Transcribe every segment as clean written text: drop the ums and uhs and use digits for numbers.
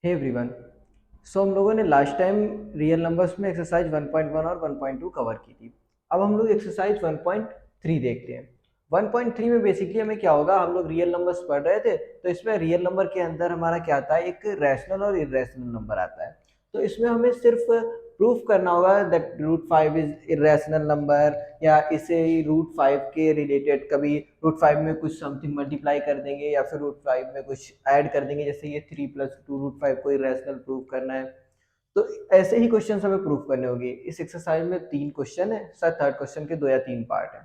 Hey everyone. हम लोगों ने लास्ट टाइम रियल नंबर्स में एक्सरसाइज 1.1 और 1.2 कवर की थी। अब हम लोग एक्सरसाइज 1.3 देखते हैं। 1.3 में बेसिकली हमें क्या होगा, हम लोग रियल नंबर्स पढ़ रहे थे तो इसमें रियल नंबर के अंदर हमारा क्या आता है, एक रैशनल और इरेशनल नंबर आता है। तो इसमें हमें सिर्फ प्रूफ करना होगा that root five is irrational number, या इसे रूट फाइव के रिलेटेड कभी रूट फाइव में कुछ समथिंग मल्टीप्लाई कर देंगे या फिर रूट फाइव में कुछ ऐड कर देंगे, जैसे ये 3+2 रूट फाइव को इरेशनल प्रूव करना है। तो ऐसे ही क्वेश्चन हमें प्रूफ करने होंगे। इस एक्सरसाइज में 3 क्वेश्चन है, शायद थर्ड क्वेश्चन के 2 या 3 पार्ट है।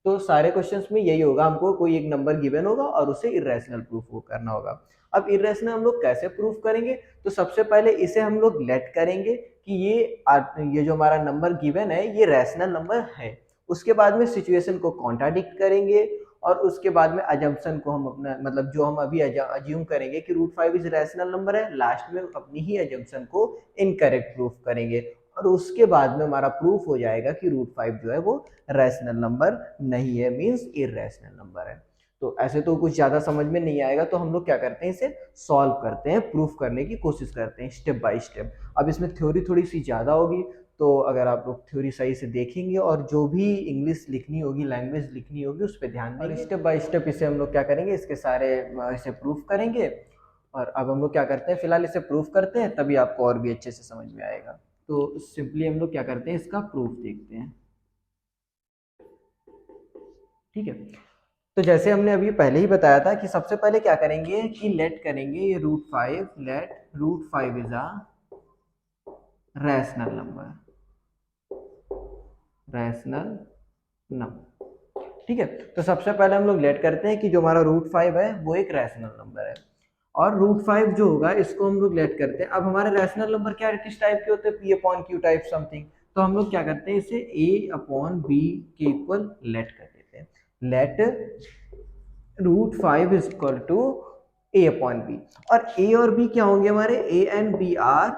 तो सारे क्वेश्चंस में यही होगा, हमको कोई एक नंबर गिवन होगा और उसे इरेशनल प्रूफ करना होगा। अब इरेशनल हम लोग कैसे प्रूफ करेंगे, तो सबसे पहले इसे हम लोग लेट करेंगे कि ये जो हमारा नंबर गिवन है ये रैशनल नंबर है। उसके बाद में सिचुएशन को कॉन्ट्राडिक्ट करेंगे और उसके बाद में अजम्पशन को हम अपना मतलब जो हम अभी अज्यूम करेंगे कि root five is rational number है, लास्ट में अपनी ही अजम्पशन को इनकरेक्ट प्रूफ करेंगे और उसके बाद में हमारा प्रूफ हो जाएगा कि रूट फाइव जो है वो रैशनल नंबर नहीं है, मीन्स इरेशनल नंबर है। तो ऐसे तो कुछ ज्यादा समझ में नहीं आएगा, तो हम लोग क्या करते हैं, इसे सॉल्व करते हैं, प्रूफ करने की कोशिश करते हैं स्टेप बाय स्टेप। अब इसमें थ्योरी थोड़ी सी ज्यादा होगी, तो अगर आप लोग थ्योरी सही से देखेंगे और जो भी इंग्लिश लिखनी होगी, लैंग्वेज लिखनी होगी, उस पर ध्यान देंगे, स्टेप बाय स्टेप इसे हम लोग क्या करेंगे, इसके सारे इसे प्रूफ करेंगे। और अब हम लोग क्या करते हैं, फिलहाल इसे प्रूफ करते हैं, तभी आपको और भी अच्छे से समझ में आएगा। तो सिंपली हम लोग क्या करते हैं, इसका प्रूफ देखते हैं। ठीक है, तो जैसे हमने अभी पहले ही बताया था कि सबसे पहले क्या करेंगे कि लेट करेंगे ये root five, let root five is a rational number, rational number. ठीक है, तो सबसे पहले हम लोग लेट करते हैं कि जो हमारा रूट फाइव है वो एक रैशनल नंबर है, और रूट फाइव जो होगा इसको हम लोग लेट करते हैं। अब हमारे रैशनल नंबर क्या किस टाइप के होते हैं, p upon q type something. तो हम लोग क्या करते हैं, इसे ए अपॉन बी के इक्वल लेट कर देते हैं। Let root five is equal to a upon b, और ए और बी क्या होंगे हमारे, a and b are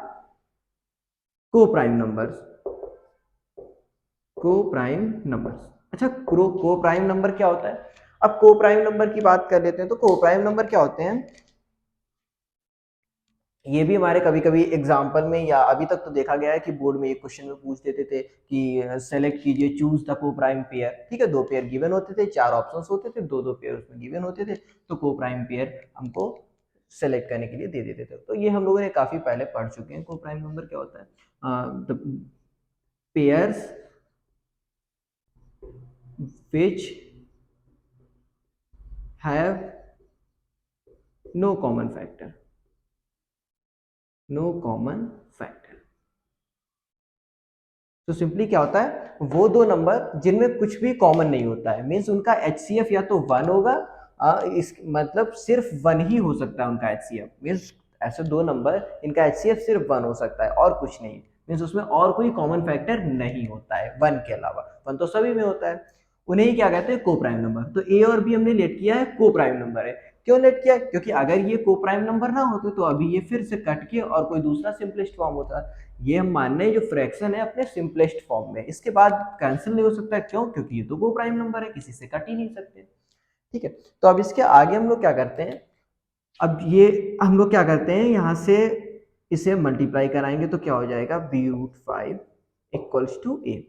coprime numbers, coprime numbers. अच्छा, को प्राइम नंबर क्या होता है, अब को प्राइम नंबर की बात कर लेते हैं। तो को प्राइम नंबर क्या होते हैं, ये भी हमारे कभी कभी एग्जाम्पल में या अभी तक तो देखा गया है कि बोर्ड में एक क्वेश्चन में पूछ देते थे कि सेलेक्ट कीजिए, चूज द को प्राइम पेयर। ठीक है, 2 पेयर गिवन होते थे, 4 ऑप्शंस होते थे, 2 पेयर उसमें गिवन होते थे, तो को प्राइम पेयर हमको सेलेक्ट करने के लिए दे देते थे। तो ये हम लोगों ने काफी पहले पढ़ चुके हैं, को प्राइम नंबर क्या होता है, the pairs which have no common factor, no common factor। तो सिंपली क्या होता है, वो दो नंबर जिनमें कुछ भी कॉमन नहीं होता है, मीन्स उनका एचसीएफ या तो 1 होगा, इस मतलब सिर्फ 1 ही हो सकता है उनका एचसीएफ, मीन्स ऐसे दो नंबर इनका एचसीएफ सिर्फ 1 हो सकता है और कुछ नहीं, मीन्स उसमें और कोई कॉमन फैक्टर नहीं होता है 1 के अलावा। 1 तो सभी में होता है, उन्हें ही क्या कहते हैं, को प्राइम नंबर। तो ए और बी हमने लेट किया है, को प्राइम नंबर है। क्यों लेट किया, क्योंकि अगर ये को प्राइम नंबर ना होते तो अभी ये फिर से कट के और कोई दूसरा सिंपलेस्ट फॉर्म होता। ये हम मान रहे हैं जो फ्रैक्शन है अपने सिंपलेस्ट फॉर्म में, इसके बाद कैंसिल नहीं हो सकता। क्यों, क्योंकि ये तो को प्राइम नंबर है, किसी से कट ही नहीं सकते। ठीक है, तो अब इसके आगे हम लोग क्या करते हैं, अब ये हम लोग क्या करते हैं, यहाँ से इसे मल्टीप्लाई कराएंगे तो क्या हो जाएगा, B root five equals to A.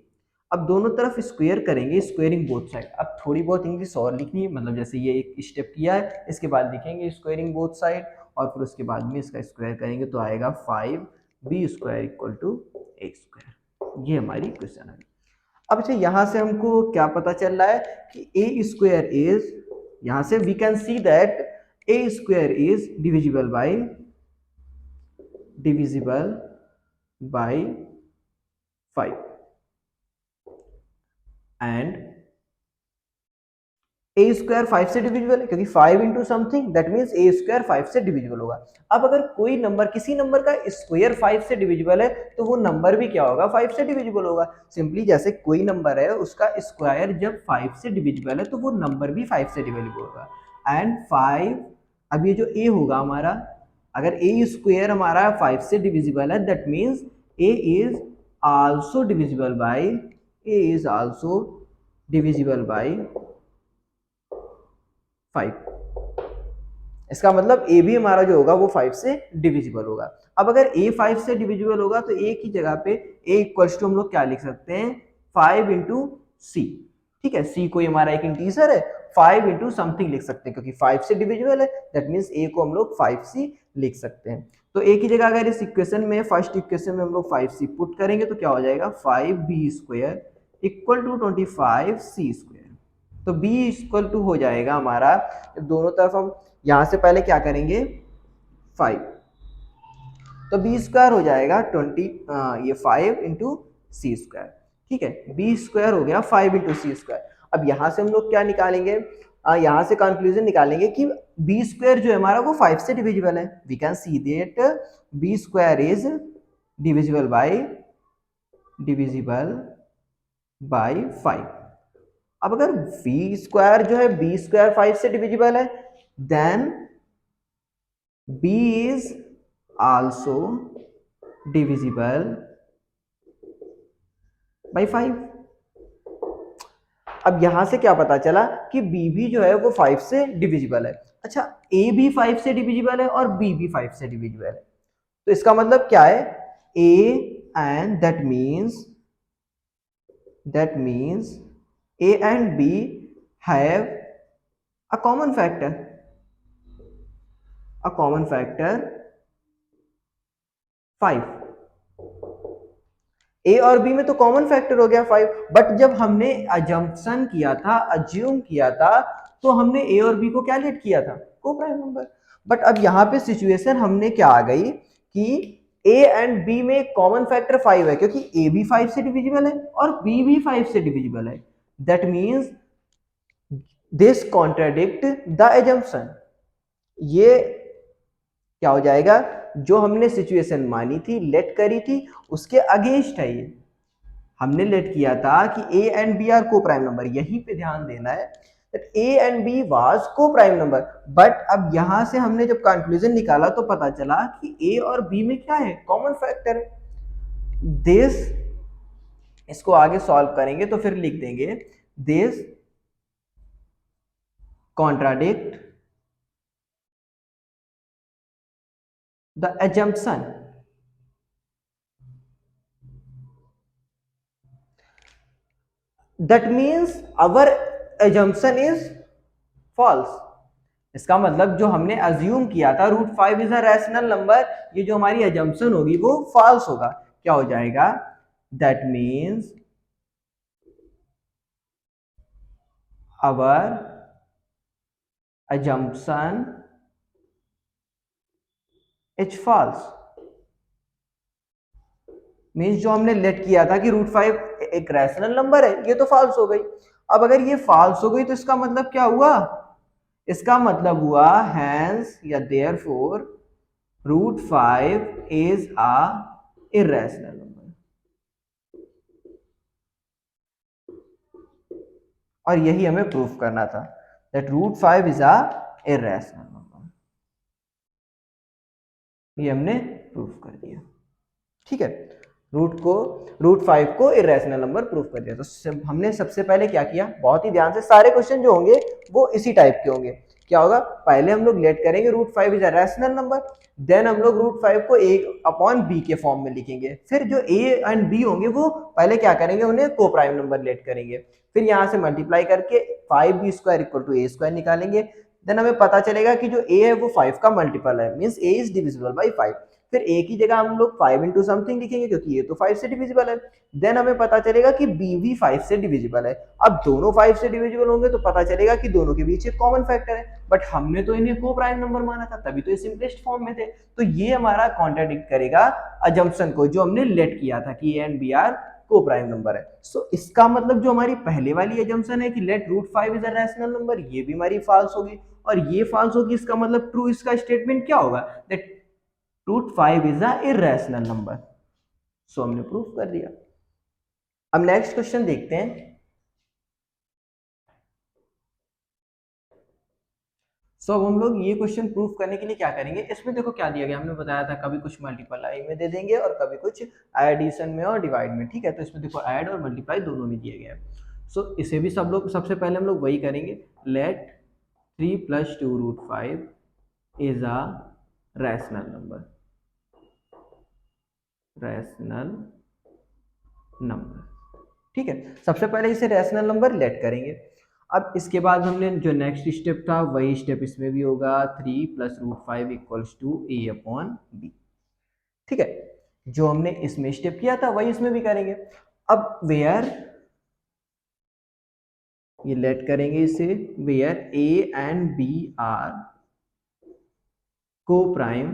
अब दोनों तरफ स्क्वायर करेंगे, स्क्वायरिंग बोथ साइड। अब थोड़ी बहुत इंग्लिश और लिखनी है, मतलब जैसे ये एक स्टेप किया है, इसके बाद लिखेंगे स्क्वायरिंग बोथ साइड, और फिर उसके बाद में इसका स्क्वायर करेंगे तो आएगा 5b² equal to A square. ये हमारी क्वेश्चन है। अब अच्छा, यहाँ से हमको क्या पता चल रहा है कि ए स्क्वायर इज, यहाँ से we can see that a square is divisible by 5, and a square 5 से डिविजिबल है, क्योंकि 5 into something that means a square 5 से डिविजिबल होगा। अब अगर कोई नंबर, किसी नंबर का स्क्वायर 5 से डिविजिबल है तो वो नंबर भी क्या होगा, 5 से डिविजिबल होगा। सिंपली जैसे कोई नंबर है उसका स्क्वायर जब 5 से डिविजिबल है तो वो नंबर भी 5 से डिविजिबल होगा। एंड 5, अब ये जो ए होगा हमारा, अगर ए स्क्वायर हमारा 5 से डिविजिबल है that means A is also divisible bye, A is also divisible by 5। इसका मतलब ए भी हमारा जो होगा वो 5 से डिविजिबल होगा। अब अगर ए 5 से डिविजिबल होगा तो ए की जगह पे ए इक्वल्स टू हम लोग क्या लिख सकते हैं, 5 इंटू सी। ठीक है, सी कोई हमारा एक इंटीजर है, 5 इंटू समथिंग लिख सकते हैं क्योंकि 5 से डिविजिबल है, दैट मीन्स ए को हम लोग 5c लिख सकते हैं। तो ए की जगह अगर इस इक्वेशन में, फर्स्ट इक्वेशन में हम लोग 5c पुट करेंगे तो क्या हो जाएगा, 5b² इक्वल टू 25c²। तो b इक्वल टू हो जाएगा हमारा, दोनों तरफ हम यहां से पहले क्या करेंगे 5, तो b² हो जाएगा 20 ये 5 इंटू c²। ठीक है, b² हो गया 5 इंटू c²। अब यहां से हम लोग क्या निकालेंगे, यहां से कंक्लूजन निकालेंगे कि b² जो है हमारा वो 5 से डिविजिबल है। We can see that b² is divisible by 5। अब अगर b² जो है b² 5 से डिविजिबल है, then b is also divisible by 5। अब यहां से क्या पता चला कि b भी जो है वो 5 से डिविजिबल है। अच्छा, a भी 5 से डिविजिबल है और b भी 5 से डिविजिबल है, तो इसका मतलब क्या है, a and that means a and b have a common factor 5। ए और बी में तो कॉमन फैक्टर हो गया 5, बट जब हमने अजम्पशन किया था, अज्यूम किया था, तो हमने ए और बी को क्या लेट किया था, को प्राइम नंबर। बट अब यहाँ पे सिचुएशन हमने क्या आ गई कि ए एंड बी में कॉमन फैक्टर 5 है, क्योंकि ए भी 5 से डिविजिबल है और बी भी 5 से डिविजिबल है। That means this contradict the assumption. ये क्या हो जाएगा, जो हमने सिचुएशन मानी थी, लेट करी थी, उसके अगेंस्ट है ये। हमने लेट किया था कि a and b are coprime number, यहीं पे ध्यान देना है that a and b was coprime number. But अब यहां से हमने जब कंक्लूजन निकाला तो पता चला कि ए और बी में क्या है, कॉमन फैक्टर है। दिस, इसको आगे सॉल्व करेंगे तो फिर लिख देंगे this contradict the assumption that means our assumption is false। इसका मतलब जो हमने अज्यूम किया था √5 इज अ रैशनल नंबर, ये जो हमारी अजम्पशन होगी वो फॉल्स होगा। क्या हो जाएगा, that means our assumption is false। Means जो हमने लेट किया था कि √5 एक रैशनल नंबर है, ये तो फॉल्स हो गई। अब अगर ये फॉल्स हो गई तो इसका मतलब क्या हुआ, इसका मतलब हुआ हैंस या therefore √5 is a irrational number. और यही हमें प्रूफ करना था, that √5 is a irrational number. ये हमने प्रूफ कर दिया। ठीक है, √5 को इरेशनल नंबर प्रूफ कर दिया। तो हमने सबसे पहले क्या किया, बहुत ही ध्यान से, सारे क्वेश्चन जो होंगे वो इसी टाइप के होंगे। क्या होगा, पहले हम लोग लेट करेंगे √5 is a rational number, then हम लोग √5 को a/b के फॉर्म में लिखेंगे। फिर जो a एंड b होंगे वो पहले क्या करेंगे, उन्हें को प्राइम नंबर लेट करेंगे। फिर यहां से मल्टीप्लाई करके 5b² = a² निकालेंगे। देन हमें पता चलेगा कि जो a है वो 5 का मल्टीपल है, means a is divisible by 5। फिर a की जगह हम लोग 5 इंटू समथिंग लिखेंगे क्योंकि ये तो 5 से डिविजिबल है। देन हमें पता चलेगा कि b भी 5 से डिविजिबल है। अब दोनों 5 से डिविजिबल होंगे तो पता चलेगा कि दोनों के बीच एक कॉमन फैक्टर है, बट हमने तो इन्हें को प्राइम नंबर माना था, तभी तो ये सिंपलेस्ट फॉर्म में थे। तो ये हमारा कॉन्ट्राडिक्ट करेगा अजम्पशन को जो हमने लेट किया था कि a and b are coprime number है। सो इसका मतलब जो हमारी पहले वाली अजम्पशन है कि let √5 is a rational number, ये भी हमारी फॉल्स होगी। और ये फॉल्स होगी, इसका मतलब ट्रू इसका स्टेटमेंट क्या होगा, that √5 is a irrational number. So हमने प्रूफ कर दिया। अब नेक्स्ट क्वेश्चन देखते हैं। सो अब हम लोग ये क्वेश्चन प्रूफ करने के लिए क्या करेंगे, इसमें देखो क्या दिया गया, हमने बताया था कभी कुछ मल्टीप्लाई में दे देंगे और कभी कुछ एडिशन में और डिवाइड में। ठीक है, तो इसमें देखो ऐड और मल्टीप्लाई दोनों में दिया गया है। सो इसे भी सब लोग सबसे पहले हम लोग वही करेंगे, let 3 + 2 √5 is a rational number, rational number. ठीक है, सबसे पहले इसे रैशनल नंबर लेट करेंगे। अब इसके बाद हमने जो नेक्स्ट स्टेप था वही स्टेप इसमें भी होगा, 3 plus root 5 equals to a upon b. ठीक है, जो हमने इसमें स्टेप किया था वही इसमें भी करेंगे। अब वेयर, ये लेट करेंगे इसे, where a and b are coprime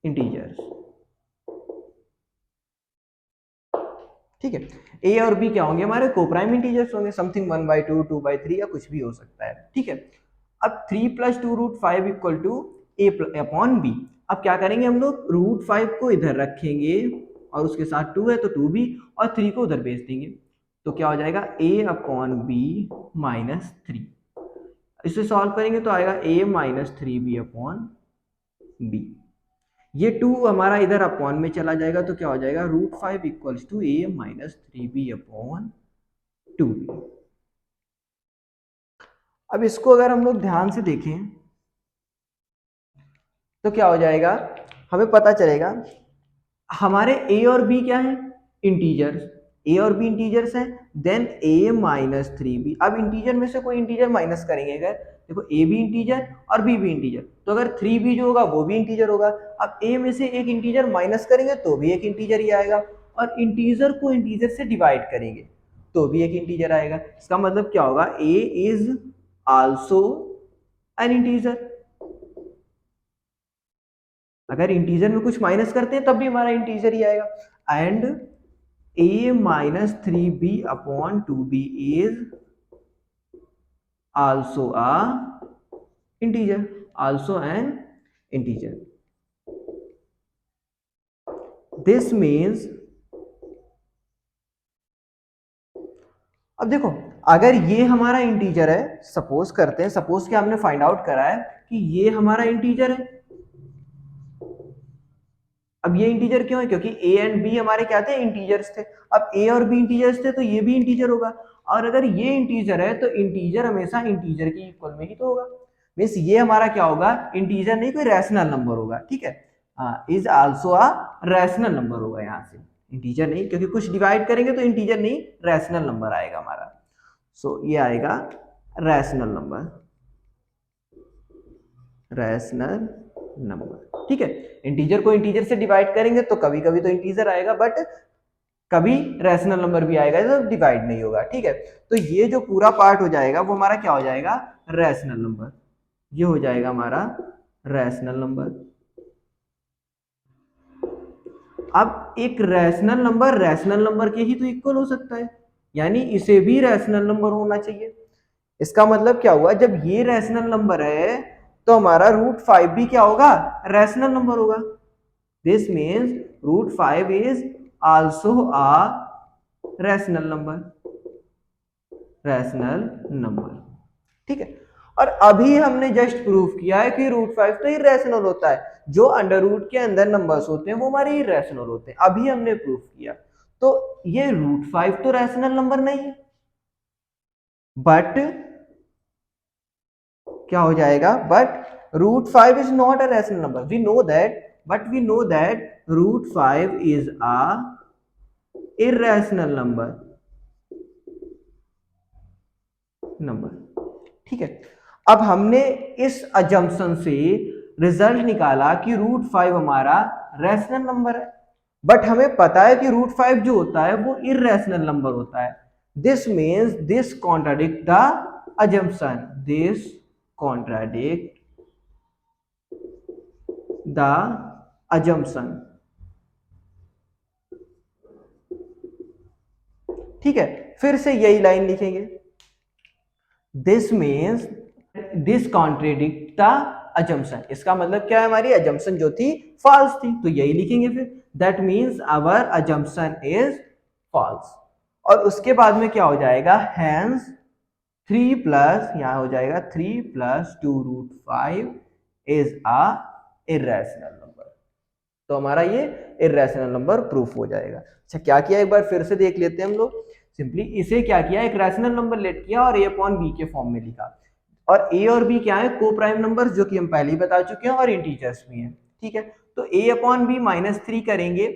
integers. ठीक है, ए और बी क्या होंगे, हमारे को प्राइम इंटीजर्स होंगे, समथिंग 1/2, 2/3 या कुछ भी हो सकता है। ठीक है, अब 3 plus 2 root 5 equal to a upon b. अब क्या करेंगे हम लोग, रूट 5 को इधर रखेंगे और उसके साथ 2 है तो 2b, और 3 को उधर भेज देंगे, तो क्या हो जाएगा a अपॉन बी माइनस 3। इसे सॉल्व करेंगे तो आएगा a minus 3b upon B. ये 2 हमारा इधर अपॉन में चला जाएगा तो क्या हो जाएगा, root 5 equals to a minus 3b upon 2b। अब इसको अगर हम लोग ध्यान से देखें तो क्या हो जाएगा, हमें पता चलेगा हमारे a और b क्या है, इंटीजर्स, a और b इंटीजर्स हैं, देन a माइनस 3b। अब इंटीजर में से कोई इंटीजर माइनस करेंगे, अगर देखो a भी इंटीजर और b भी इंटीजर, तो अगर 3b जो होगा वो भी इंटीजर होगा। अब a में से एक इंटीजर माइनस करेंगे तो भी एक इंटीजर ही आएगा, और इंटीजर को इंटीजर से डिवाइड करेंगे तो भी एक इंटीजर आएगा। इसका मतलब क्या होगा, a is also an integer. अगर इंटीजर में कुछ माइनस करते हैं तब भी हमारा इंटीजर ही आएगा। And a minus 3b upon 2b is also a integer, also an integer. This means, अब देखो अगर ये हमारा इंटीजर है, सपोज करते हैं, सपोज कि हमने फाइंड आउट करा है कि ये हमारा इंटीजर है। अब ये इंटीजर क्यों है, क्योंकि a एंड b हमारे क्या थे, इंटीजर्स थे। अब a और b इंटीजर्स थे तो ये भी इंटीजर होगा, और अगर ये इंटीजर है तो इंटीजर हमेशा इंटीजर के इक्वल में ही तो होगा। मीन्स ये हमारा क्या होगा, इंटीजर नहीं, कोई रैशनल नंबर होगा। ठीक है, is also a rational number होगा, यहाँ से इंटीजर नहीं, क्योंकि कुछ डिवाइड करेंगे तो इंटीजर नहीं रैशनल नंबर आएगा हमारा। सो ये आएगा रैशनल नंबर, रैशनल नंबर। ठीक है, इंटीजर को इंटीजर से डिवाइड करेंगे तो कभी कभी तो इंटीजर आएगा, बट कभी रैशनल नंबर भी आएगा जो डिवाइड नहीं होगा। ठीक है, तो ये जो पूरा पार्ट हो जाएगा वो हमारा क्या हो जाएगा, रैशनल नंबर। ये हो जाएगा हमारा रैशनल नंबर। अब एक रैशनल नंबर के ही तो इक्वल हो सकता है, यानी इसे भी रैशनल नंबर होना चाहिए। इसका मतलब क्या हुआ, जब ये रैशनल नंबर है तो हमारा रूट 5 भी क्या होगा, रैशनल नंबर होगा। This means root 5 is also a rational number, rational number. ठीक है, और अभी हमने जस्ट प्रूव किया है कि रूट 5 तो इरेशनल होता है, जो अंडर रूट के अंदर नंबर्स होते हैं वो हमारे इरेशनल होते हैं, अभी हमने प्रूव किया। तो ये रूट 5 तो रैशनल नंबर नहीं है, बट क्या हो जाएगा, but root 5 is not a rational number, we know that, but we know that root 5 is a irrational number. ठीक है, अब हमने इस अजम्पशन से रिजल्ट निकाला कि रूट 5 हमारा रैशनल नंबर है, बट हमें पता है कि रूट 5 जो होता है वो इरेशनल नंबर होता है। This means this contradict the assumption, this contradict the assumption. ठीक है, फिर से यही लाइन लिखेंगे, this means this contradict the assumption. इसका मतलब क्या है, हमारी अजम्पशन जो थी फॉल्स थी, तो यही लिखेंगे फिर, that means our assumption is false. और उसके बाद में क्या हो जाएगा, हैंस 3 प्लस, यहां हो जाएगा 3 plus 2 root 5 is a irrational number. तो हमारा ये इरेशनल नंबर प्रूफ हो जाएगा। अच्छा, क्या किया एक बार फिर से देख लेते हैं हम लोग। सिंपली इसे क्या किया, एक रैशनल नंबर लेट किया और a अपॉन बी के फॉर्म में लिखा। और a और b क्या है, को प्राइम नंबर, जो कि हम पहले ही बता चुके हैं, और इंटीजर्स भी हैं, ठीक है। तो a अपॉन बी माइनस 3 करेंगे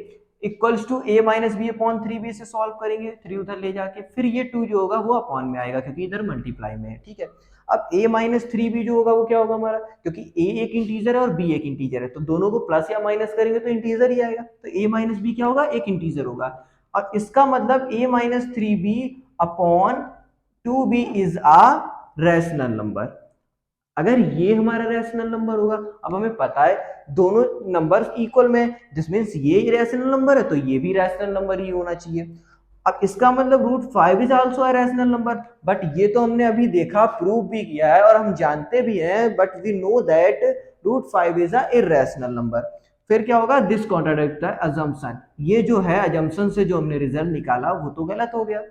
equals to a minus b upon 3b से सॉल्व करेंगे, 3 उधर ले जाके, फिर ये 2 जो होगा वो अपॉन में आएगा क्योंकि इधर मल्टीप्लाई में है, ठीक है। अब a माइनस 3b जो होगा वो क्या होगा हमारा, क्योंकि a एक इंटीजर है और b एक इंटीजर है, तो दोनों को प्लस या माइनस करेंगे तो इंटीजर ही आएगा, तो a माइनस बी क्या होगा, एक इंटीजर होगा। और इसका मतलब a minus 3b upon 2b is a rational number. अगर ये हमारा रैशनल नंबर होगा, अब हमें पता है दोनों नंबर्स इक्वल में, दिस मींस ये रैशनल नंबर है तो ये भी रैशनल नंबर ही होना चाहिए। अब इसका मतलब √5 is also a rational number, but ये तो हमने अभी देखा, प्रूव भी किया है और हम जानते भी हैं, but we know that √5 is a irrational number. फिर क्या होगा, दिस कॉन्ट्राडिक्ट द अजम्पशन, ये जो है अजम्पशन से जो हमने रिजल्ट निकाला वो तो गलत हो गया।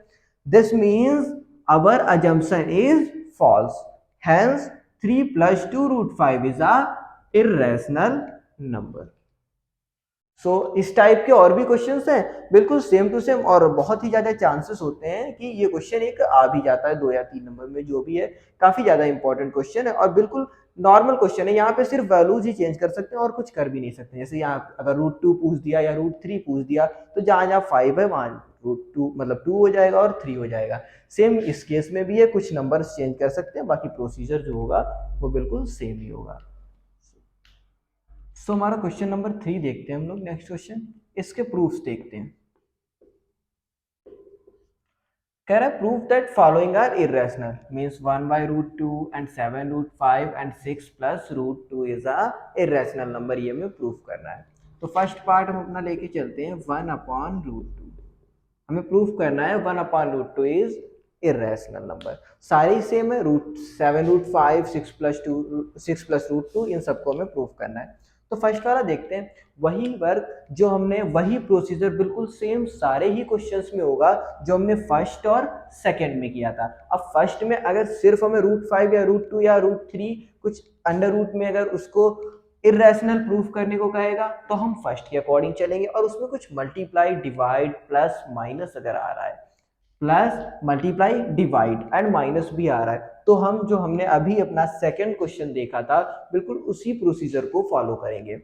This means our assumption is false, hence 3 plus 2 √5 is a irrational number। सो इस टाइप के और भी क्वेश्चंस हैं, बिल्कुल सेम टू सेम, और बहुत ही ज्यादा चांसेस होते हैं कि ये क्वेश्चन एक आ भी जाता है 2 या 3 नंबर में, जो भी है काफी ज्यादा इंपॉर्टेंट क्वेश्चन है और बिल्कुल नॉर्मल क्वेश्चन है। यहाँ पे सिर्फ वैल्यूज ही चेंज कर सकते हैं और कुछ कर भी नहीं सकते। जैसे यहाँ अगर √2 पूछ दिया या √3 पूछ दिया, तो जहां जहां 5 है वहां √2 मतलब 2 हो जाएगा और 3 हो जाएगा। सेम इस केस में भी है, कुछ नंबर्स चेंज कर सकते हैं, बाकी प्रोसीजर जो होगा वो बिल्कुल सेम ही होगा। सो हमारा क्वेश्चन नंबर 3 देखते हैं हम लोग। नेक्स्ट क्वेश्चन, इसके प्रूफ्स देखते हैं। कह रहा है proof that following are irrational, means 1/√2 and 7√5 and 6 plus √2 is a irrational number, ये हमें प्रूफ करना है। तो फर्स्ट पार्ट हम अपना लेके चलते हैं, 1/√2 हमें प्रूफ करना है, 1/√2 इज इरेशनल नंबर। सारे सेम है, √7 √5 6 प्लस √2, इन सबको हमें प्रूफ करना है। तो फर्स्ट वाला देखते हैं, वही वर्क जो हमने, वही प्रोसीजर बिल्कुल सेम सारे ही क्वेश्चंस में होगा जो हमने फर्स्ट और सेकंड में किया था। अब फर्स्ट में अगर सिर्फ हमें √5 या √2 या √3 कुछ अंडर रूट में अगर उसको इरेशनल प्रूफ करने को कहेगा तो हम फर्स्ट के अकॉर्डिंग चलेंगे, और उसमें कुछ मल्टीप्लाई डिवाइड प्लस माइनस अगर आ रहा है, plus multiply divide and minus भी आ रहा है, तो हम जो हमने अभी अपना सेकंड क्वेश्चन देखा था बिल्कुल उसी प्रोसीजर को फॉलो करेंगे।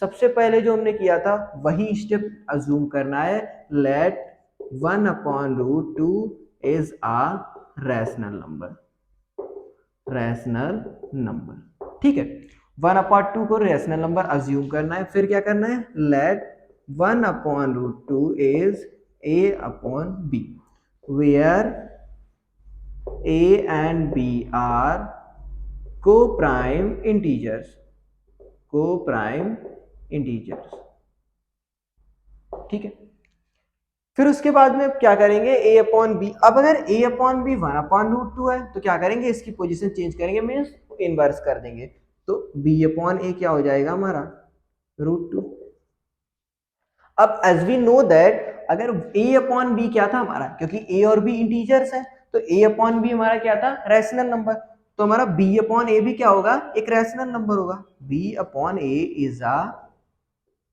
सबसे पहले जो हमने किया था वही स्टेप अज्यूम करना है, let 1/√2 is a rational number, rational number, ठीक है। 1/2 को रैशनल नंबर अज्यूम करना है। फिर क्या करना है, let 1/√2 is a/b, where a and b are co-prime integers, co-prime integers, ठीक है। फिर उसके बाद में क्या करेंगे, a/b। अब अगर a/b 1/√2 है तो क्या करेंगे, इसकी पोजीशन चेंज करेंगे, मीन्स इनवर्स कर देंगे, तो b/a क्या हो जाएगा हमारा, √2। अब एज वी नो दैट अगर a/b क्या था हमारा, क्योंकि a और b इंटीजर्स हैं, तो a/b हमारा क्या था, रैशनल नंबर, तो हमारा b/a भी क्या होगा, एक रैशनल नंबर होगा। b/a is a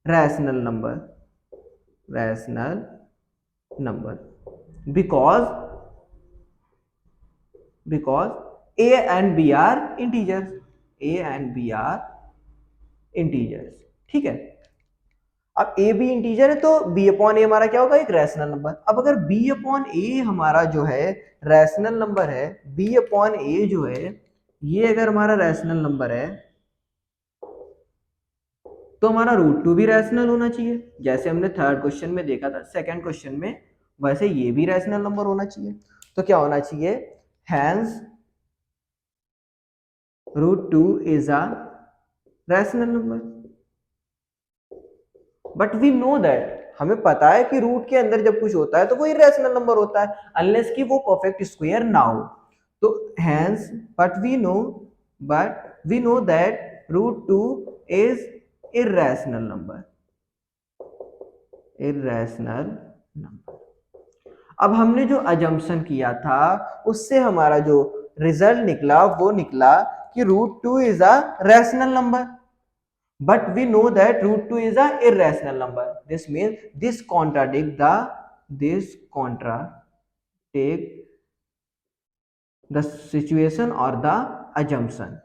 rational number, rational number, because a and b are integers, a and b are integers, ठीक है। अब a b इंटीजर है तो b/a हमारा क्या होगा, एक रैशनल नंबर। अब अगर b/a हमारा जो है रैशनल नंबर है, b/a जो है ये अगर हमारा रैशनल नंबर है तो हमारा √2 भी रैशनल होना चाहिए, जैसे हमने थर्ड क्वेश्चन में देखा था, सेकंड क्वेश्चन में, वैसे ये भी रैशनल नंबर होना चाहिए। तो क्या होना चाहिए, hence √2 is a rational number. But we know that, हमें पता है कि रूट के अंदर जब कुछ होता है तो वो इरेशनल नंबर होता है, अनलेस कि वो परफेक्ट स्क्वायर ना हो। तो hence but we know that √2 is irrational number, irrational number. अब हमने जो अजम्पशन किया था उससे हमारा जो रिजल्ट निकला वो निकला कि √2 is a rational number, but we know that √2 is a irrational number. This means this contradict the situation or the assumption.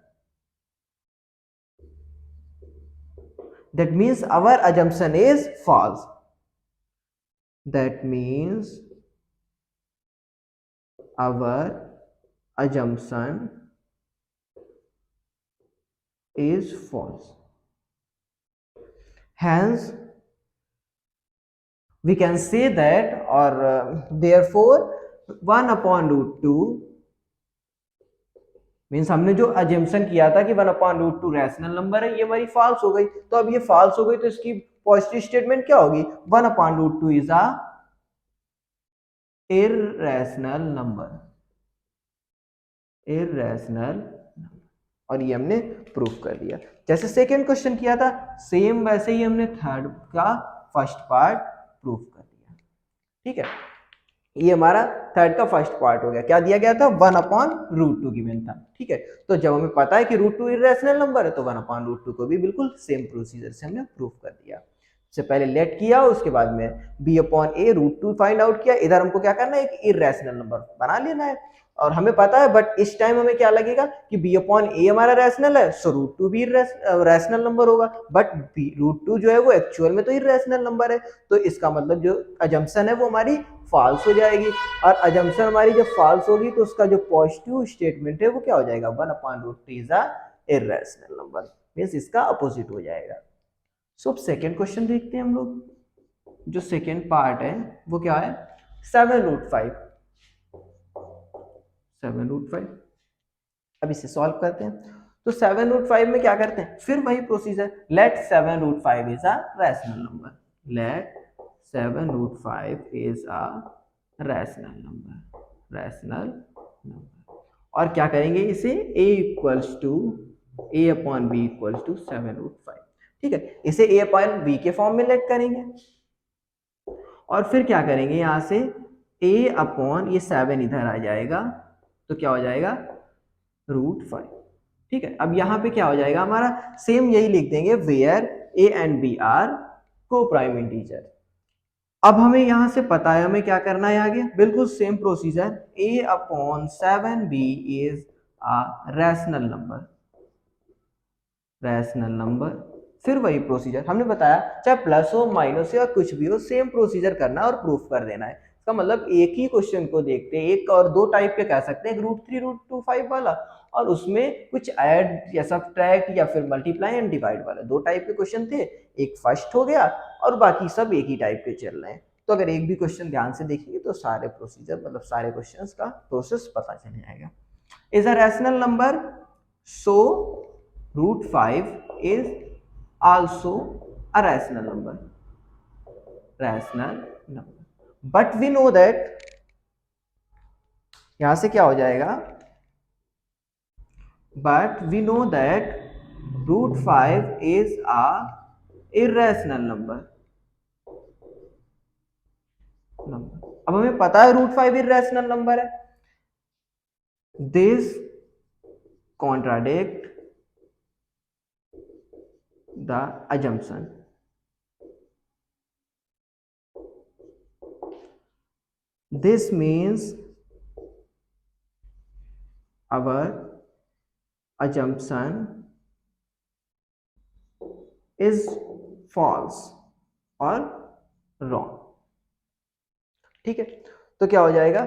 That means our assumption is false. That means our assumption is false. Hence, we can say that, or therefore 1 upon root 2 means हमने जो assumption किया था कि 1 upon root 2 rational number है, ये हमारी false हो गई। तो अब ये फॉल्स हो गई तो इसकी पॉजिटिव स्टेटमेंट क्या होगी? 1 upon root 2 is a irrational number, irrational. और ये हमने प्रूफ कर दिया। जैसे सेकेंड क्वेश्चन किया था सेम वैसे ही हमने थर्ड का फर्स्ट पार्ट प्रूफ कर दिया। ठीक है, ये हमारा थर्ड का फर्स्ट पार्ट हो गया। क्या दिया गया था? 1 अपॉन रूट 2 गिवन था। ठीक है, तो जब हमें पता है कि रूट 2 इररेशनल नंबर है तो 1 अपॉन रूट 2 को भी बिल्कुल सेम प्रोसीजर से हमने प्रूफ कर दिया। से पहले लेट किया, उसके बाद में b अपॉन ए रूट 2 फाइंड आउट किया। इधर हमको क्या करना है? एक इररेशनल नंबर बना लेना है और हमें पता है, बट इस टाइम हमें क्या लगेगा कि b अपॉन ए हमारा रैशनल है, सो रूट 2 भी रैशनल नंबर होगा। बट रूट 2 जो है वो एक्चुअल में तो इररेशनल नंबर है, तो इसका मतलब जो अजम्पशन है वो हमारी फॉल्स हो जाएगी। और अजम्पशन हमारी जब फॉल्स होगी तो उसका जो पॉजिटिव स्टेटमेंट है वो क्या हो जाएगा? 1 upon root 2 is a irrational number, means इसका अपोजिट हो जाएगा। सो अब सेकेंड क्वेश्चन देखते हैं हम लोग। जो सेकेंड पार्ट है वो क्या है? 7 रूट 5। 7 रूट 5, अब इसे सॉल्व करते हैं। तो 7 रूट 5 में क्या करते हैं? फिर वही procedure, let 7 root 5 is a rational number, let 7 root 5 is a rational number, rational number. और क्या करेंगे? इसे a equals to a upon b equals to 7 root 5। ठीक है, इसे a अपॉन b के फॉर्म में लेट करेंगे और फिर क्या करेंगे? यहां से a अपॉन ये 7 इधर आ जाएगा तो क्या हो जाएगा? रूट 5। ठीक है, अब यहाँ पे क्या हो जाएगा हमारा? सेम यही लिख देंगे, where a and b are coprime integer. अब हमें यहां से पता है हमें क्या करना है आगे, बिल्कुल same procedure, a upon 7b is a rational number, rational number. फिर वही प्रोसीजर हमने बताया, चाहे प्लस हो माइनस हो या कुछ भी हो, सेम प्रोसीजर करना और प्रूफ कर देना है। इसका मतलब एक ही क्वेश्चन को देखते हैं, एक और दो टाइप के कह सकते हैं, एक रूट 3 रूट 2 5 वाला और उसमें कुछ ऐड या सब्ट्रैक्ट या फिर मल्टीप्लाई एंड डिवाइड वाला, दो टाइप के क्वेश्चन थे। एक फर्स्ट हो गया और बाकी सब एक ही टाइप के चल रहे हैं। तो अगर एक भी क्वेश्चन ध्यान से देखेंगे तो सारे प्रोसीजर मतलब सारे क्वेश्चन का प्रोसेस पता चल जाएगा। Is a rational number, so root 5 is also a rational number, rational number, but we know that यहां से क्या हो जाएगा? but we know that root 5 is a irrational number। अब हमें पता है रूट 5 irrational number है। this contradict the assumption, this means our assumption is false or wrong। ठीक है, तो क्या हो जाएगा?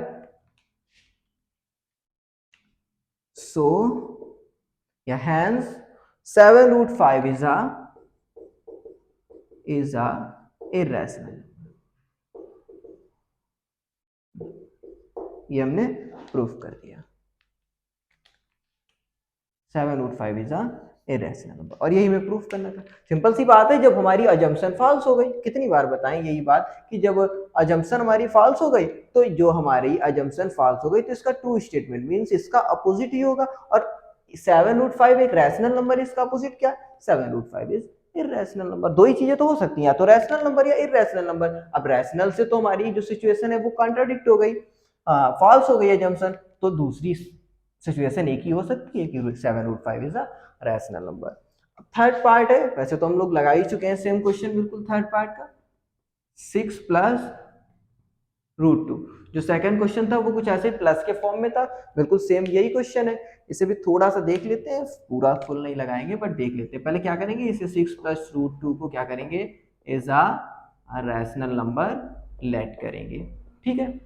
सो hence 7 root 5 is a irrational, ये हमने प्रूफ कर दिया। 7 root 5 is a irrational number और यही हमें प्रूफ करना था। सिंपल सी बात है, जब हमारी अजम्पशन फॉल्स हो गई, कितनी बार बताएं यही बात कि जब अजम्पशन हमारी फॉल्स हो गई तो जो हमारी अजम्पशन फॉल्स हो गई तो इसका ट्रू स्टेटमेंट मींस इसका अपोजिट ही होगा। और 7 रूट 5 एक रैशनल नंबर, इसका अपोजिट क्या? 7 रूट 5 इज इररेशनल नंबर। दो ही चीजें तो हो सकती हैं, या तो रैशनल नंबर या इररेशनल नंबर। अब रैशनल से तो हमारी जो सिचुएशन है वो कॉन्ट्राडिक्ट हो गई, फॉल्स हो गई अजम्पशन, तो दूसरी सिचुएशन एक ही हो सकती है कि 7 root 5 is a rational number. Third part है, वैसे तो हम लोग लगा ही चुके हैं सेम क्वेश्चन बिल्कुल थर्ड पार्ट का, 6 प्लस √2। जो सेकंड क्वेश्चन था वो कुछ ऐसे प्लस के फॉर्म में था, बिल्कुल सेम यही क्वेश्चन है। इसे भी थोड़ा सा देख लेते हैं, पूरा फुल नहीं लगाएंगे बट देख लेते हैं। पहले क्या करेंगे, इसे 6 + √2 को क्या करेंगे, is a rational number let करेंगे, ठीक है।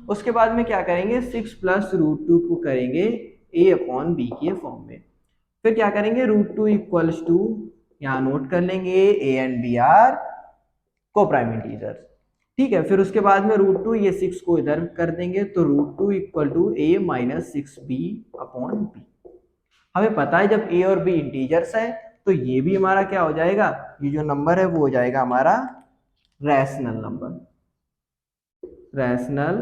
उसके बाद में क्या करेंगे, 6 + √2 को करेंगे a/b के फॉर्म में। फिर क्या करेंगे, √2 इक्वल्स टू, यहाँ नोट कर लेंगे a and b are coprime integers, ठीक है। फिर उसके बाद में √2 ये 6 को इधर कर देंगे, तो √2 इक्वल टू a - 6b/b। हमें पता है जब a और b इंटीजर्स है तो ये भी हमारा क्या हो जाएगा, ये जो नंबर है वो हो जाएगा हमारा रैशनल नंबर, रैशनल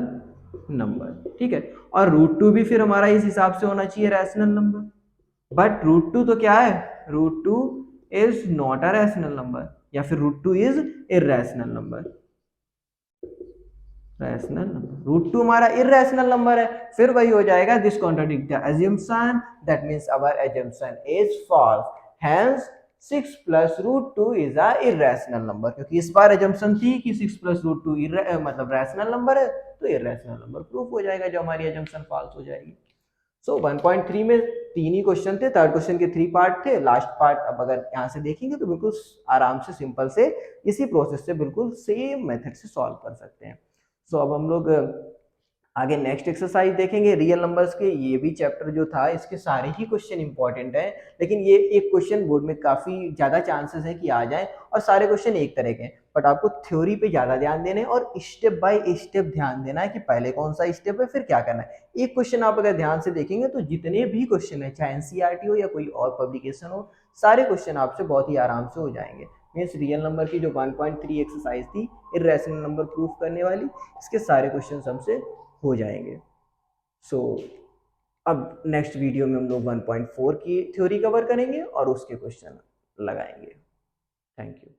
नंबर, ठीक है। और √2 भी फिर हमारा इस हिसाब से होना चाहिए रैशनल नंबर। बट √2 तो क्या है, √2 is not a rational number, या फिर √2 is irrational number, rational number. √2 हमारा इररेशनल नंबर है, फिर वही हो जाएगा this contradict the assumption, that means our assumption is false, hence 6 + √2 is a irrational number. क्योंकि इस बार assumption थी कि 6 + √2 मतलब रैशनल नंबर है, तो इररेशनल नंबर प्रूफ हो जाएगा, जो हमारी assumption फॉल्स हो जाएगी। सो 1.3 में 3 ही क्वेश्चन थे, थर्ड क्वेश्चन के 3 पार्ट थे, लास्ट पार्ट अब अगर यहाँ से देखेंगे तो बिल्कुल आराम से सिंपल से इसी प्रोसेस से बिल्कुल सेम मेथड से सॉल्व कर सकते हैं। सो अब हम लोग आगे नेक्स्ट एक्सरसाइज देखेंगे रियल नंबर्स के। ये भी चैप्टर जो था इसके सारे ही क्वेश्चन इंपॉर्टेंट है, लेकिन ये एक क्वेश्चन बोर्ड में काफी ज्यादा चांसेस है कि आ जाए, और सारे क्वेश्चन एक तरह के हैं, बट आपको थ्योरी पे ज्यादा ध्यान देना है और स्टेप बाय स्टेप ध्यान देना है कि पहले कौन सा स्टेप है फिर क्या करना है। एक क्वेश्चन आप अगर ध्यान से देखेंगे तो जितने भी क्वेश्चन है, चाहे एनसीईआरटी हो या कोई और पब्लिकेशन हो, सारे क्वेश्चन आपसे बहुत ही आराम से हो जाएंगे। मीन्स रियल नंबर की जो 1.3 एक्सरसाइज थी इर्रेशनल नंबर प्रूफ करने वाली, इसके सारे क्वेश्चन हमसे हो जाएंगे। सो अब नेक्स्ट वीडियो में हम लोग 1.4 की थ्योरी कवर करेंगे और उसके क्वेश्चन लगाएंगे। Thank you.